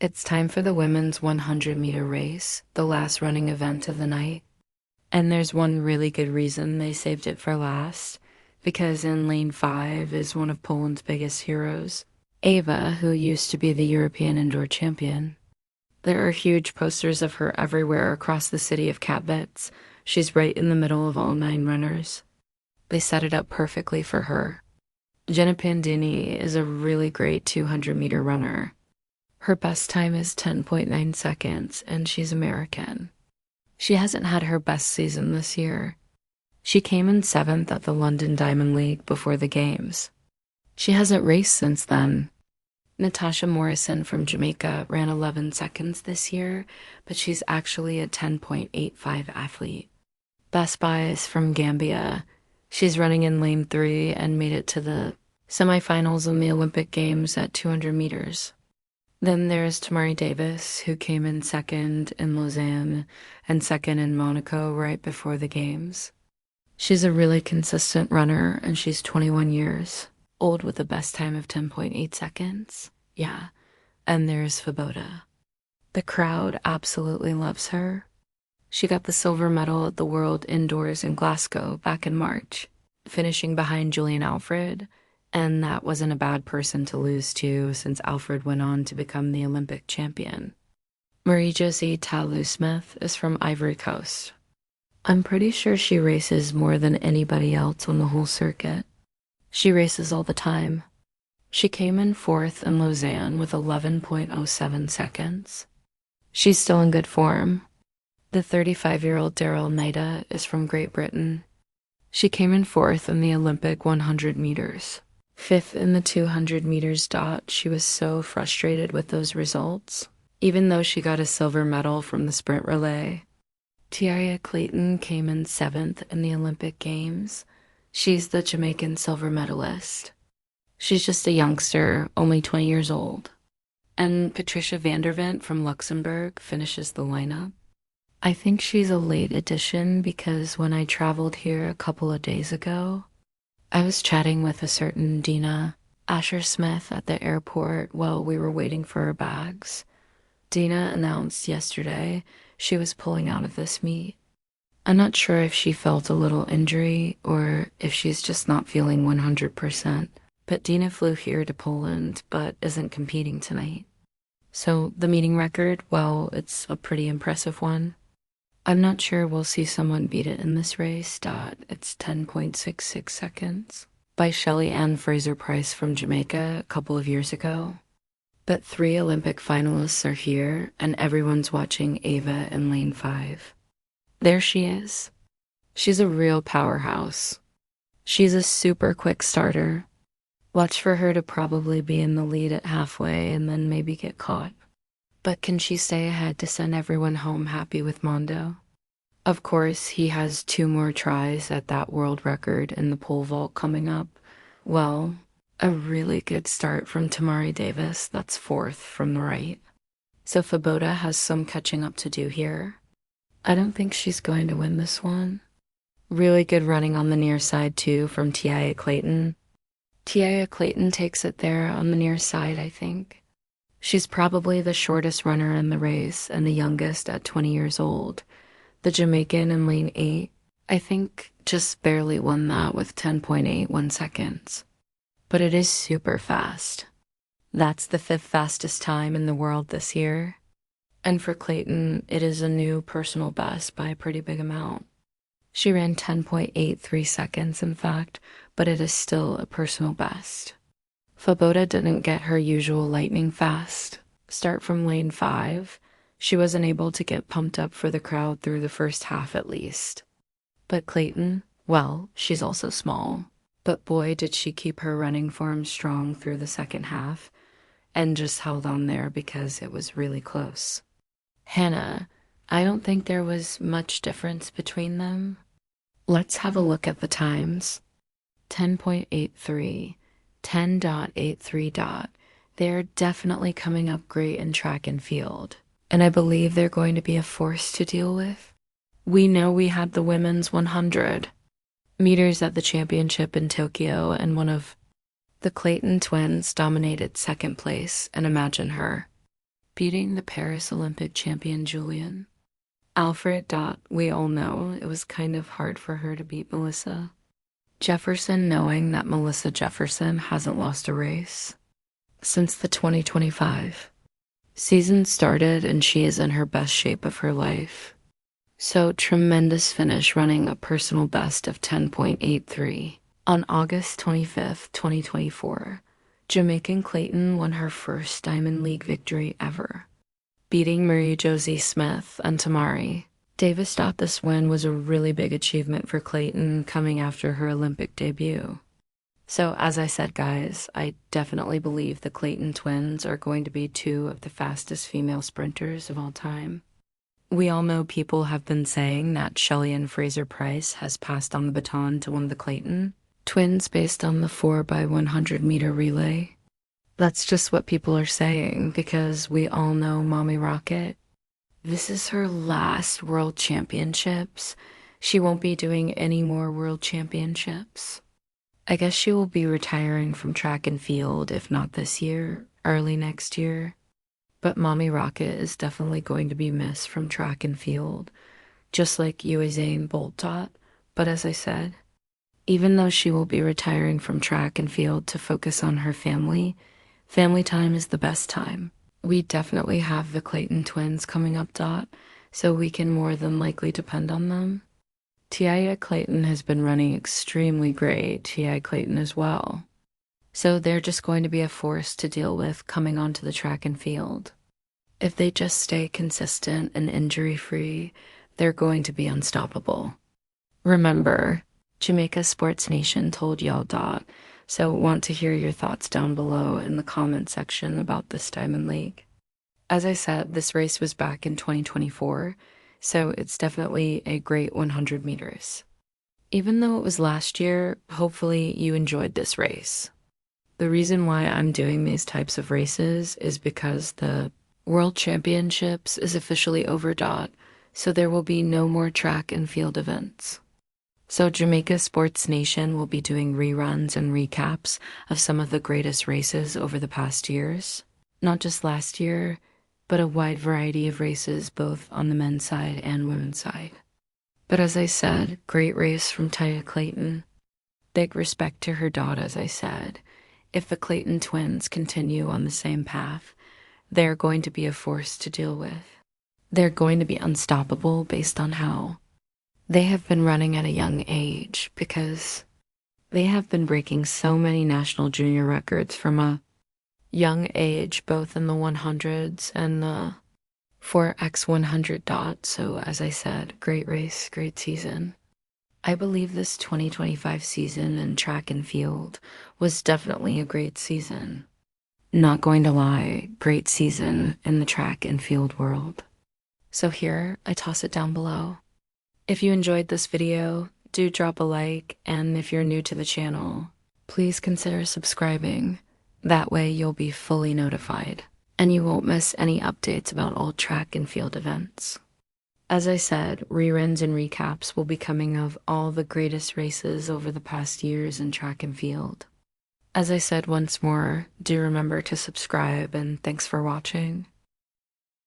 It's time for the women's 100-meter race, the last running event of the night. And there's one really good reason they saved it for last, because in lane 5 is one of Poland's biggest heroes, Ava, who used to be the European indoor champion. There are huge posters of her everywhere across the city of Katowice. She's right in the middle of all 9 runners. They set it up perfectly for her. Jenna Pandini is a really great 200-meter runner. Her best time is 10.9 seconds, and she's American. She hasn't had her best season this year. She came in 7th at the London Diamond League before the games. She hasn't raced since then. Natasha Morrison from Jamaica ran 11 seconds this year, but she's actually a 10.85 athlete. Best Buy is from Gambia. She's running in lane 3 and made it to the semifinals in the Olympic Games at 200 meters. Then there's Tamari Davis, who came in 2nd in Lausanne and 2nd in Monaco right before the games. She's a really consistent runner, and she's 21 years old with the best time of 10.8 seconds. Yeah, and there's Faboda. The crowd absolutely loves her. She got the silver medal at the World Indoors in Glasgow back in March, finishing behind Julian Alfred. And that wasn't a bad person to lose to, since Alfred went on to become the Olympic champion. Marie-Josie Talu-Smith is from Ivory Coast. I'm pretty sure she races more than anybody else on the whole circuit. She races all the time. She came in 4th in Lausanne with 11.07 seconds. She's still in good form. The 35-year-old Daryl Naida is from Great Britain. She came in 4th in the Olympic 100 meters. 5th in the 200 meters dot. She was so frustrated with those results, even though she got a silver medal from the sprint relay. Tiaria Clayton came in 7th in the Olympic Games. She's the Jamaican silver medalist. She's just a youngster, only 20 years old. And Patricia Vandervent from Luxembourg finishes the lineup. I think she's a late addition because when I traveled here a couple of days ago, I was chatting with a certain Dina Asher-Smith at the airport while we were waiting for our bags. Dina announced yesterday she was pulling out of this meet. I'm not sure if she felt a little injury or if she's just not feeling 100%, but Dina flew here to Poland but isn't competing tonight. So the meeting record, well, it's a pretty impressive one. I'm not sure we'll see someone beat it in this race. It's 10.66 seconds by Shelley Ann Fraser-Price from Jamaica a couple of years ago. But 3 Olympic finalists are here, and everyone's watching Ava in lane 5. There she is. She's a real powerhouse. She's a super quick starter. Watch for her to probably be in the lead at halfway and then maybe get caught. But can she stay ahead to send everyone home happy with Mondo? Of course, he has 2 more tries at that world record in the pole vault coming up. Well, a really good start from Tamari Davis, that's 4th from the right. So Faboda has some catching up to do here. I don't think she's going to win this one. Really good running on the near side too from Tiaria Clayton. Tiaria Clayton takes it there on the near side, I think. She's probably the shortest runner in the race and the youngest at 20 years old. The Jamaican in lane 8, I think, just barely won that with 10.81 seconds. But it is super fast. That's the 5th fastest time in the world this year. And for Clayton, it is a new personal best by a pretty big amount. She ran 10.83 seconds, in fact, but it is still a personal best. Faboda didn't get her usual lightning fast start from lane 5. She wasn't able to get pumped up for the crowd through the first half at least. But Clayton, well, she's also small. But boy, did she keep her running form strong through the second half and just held on there because it was really close. Hannah, I don't think there was much difference between them. Let's have a look at the times. 10.83. 10.83. They're definitely coming up great in track and field, and I believe they're going to be a force to deal with. We know we had the women's 100 meters at the championship in Tokyo, and one of the Clayton twins dominated 2nd place, and imagine her. beating the Paris Olympic champion Julian. Alfred. We all know it was kind of hard for her to beat Melissa Jefferson, knowing that Melissa Jefferson hasn't lost a race since the 2025 season started, and she is in her best shape of her life. So tremendous finish, running a personal best of 10.83. On August 25th, 2024, Jamaican Clayton won her first Diamond League victory ever, beating Marie-Josie Smith and Tamari Davis. This win was a really big achievement for Clayton coming after her Olympic debut. So as I said, guys, I definitely believe the Clayton twins are going to be two of the fastest female sprinters of all time. We all know people have been saying that Shelley and Fraser Price has passed on the baton to one of the Clayton twins based on the 4x100 meter relay. That's just what people are saying, because we all know Mommy Rocket, this is her last world championships. She won't be doing any more world championships. I guess she will be retiring from track and field, if not this year, early next year. But Mommy Rocket is definitely going to be missed from track and field, just like Usain Bolt. But as I said, even though she will be retiring from track and field to focus on her family, family time is the best time. We definitely have the Clayton twins coming up. So we can more than likely depend on them. Tia Clayton has been running extremely great, Tia Clayton as well. So they're just going to be a force to deal with coming onto the track and field. If they just stay consistent and injury-free, they're going to be unstoppable. Remember, Jamaica Sports Nation told y'all. So want to hear your thoughts down below in the comment section about this Diamond League. As I said, this race was back in 2024, so it's definitely a great 100 meters. Even though it was last year, hopefully you enjoyed this race. The reason why I'm doing these types of races is because the World Championships is officially over. So there will be no more track and field events. So Jamaica Sports Nation will be doing reruns and recaps of some of the greatest races over the past years. Not just last year, but a wide variety of races both on the men's side and women's side. But as I said, great race from Tia Clayton. Big respect to her daughter, as I said. If the Clayton twins continue on the same path, they're going to be a force to deal with. They're going to be unstoppable based on how they have been running at a young age, because they have been breaking so many national junior records from a young age, both in the 100s and the 4x100. So as I said, great race, great season. I believe this 2025 season in track and field was definitely a great season. Not going to lie, great season in the track and field world. So here, I toss it down below. If you enjoyed this video, do drop a like, and if you're new to the channel, please consider subscribing. That way you'll be fully notified, and you won't miss any updates about all track and field events. As I said, reruns and recaps will be coming of all the greatest races over the past years in track and field. As I said once more, do remember to subscribe, and thanks for watching.